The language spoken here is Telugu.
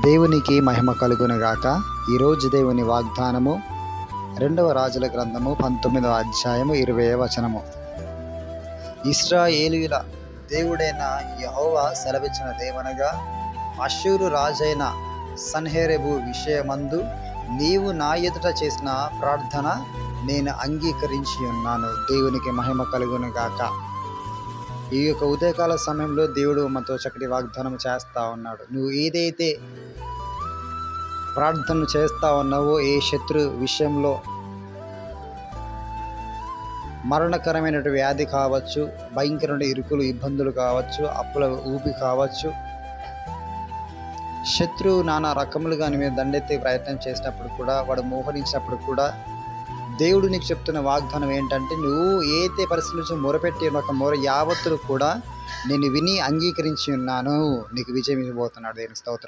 దేవునికి మహిమ కలుగునుగాక. ఈరోజు దేవుని వాగ్దానము 2వ రాజుల గ్రంథము 19వ అధ్యాయము 20వ వచనము. ఇశ్రాయేలీయుల దేవుడైన యెహోవా సెలవిచ్చిన దేవనగా, అష్షూరు రాజైన సన్హెరీబు విషయమందు నీవు నా ఎదుట చేసిన ప్రార్థన నేను అంగీకరించి ఉన్నాను. దేవునికి మహిమ కలుగునుగాక. ఈ యొక్క ఉదయకాల సమయంలో దేవుడు మనతో చక్కటి వాగ్దానం చేస్తూ ఉన్నాడు. నువ్వు ఏదైతే ప్రార్థన చేస్తూ ఉన్నావో, ఏ శత్రు విషయంలో మరణకరమైన వ్యాధి కావచ్చు, భయంకరమైన ఇరుకులు ఇబ్బందులు కావచ్చు, అప్పుల ఊపి కావచ్చు, శత్రువు నానా రకములుగా నీ మీద దండెత్తే ప్రయత్నం చేసినప్పుడు కూడా, వాడు మోహరించినప్పుడు కూడా దేవుడు నీకు చెప్తున్న వాగ్దానం ఏంటంటే, నువ్వు ఏదైతే పరిస్థితి నుంచి మొరపెట్టి ఒక మొర యావత్తులు కూడా నేను విని అంగీకరించి ఉన్నాను. నీకు విజయం ఇవ్వబోతున్నాడు. దేవుని స్తోత్రం.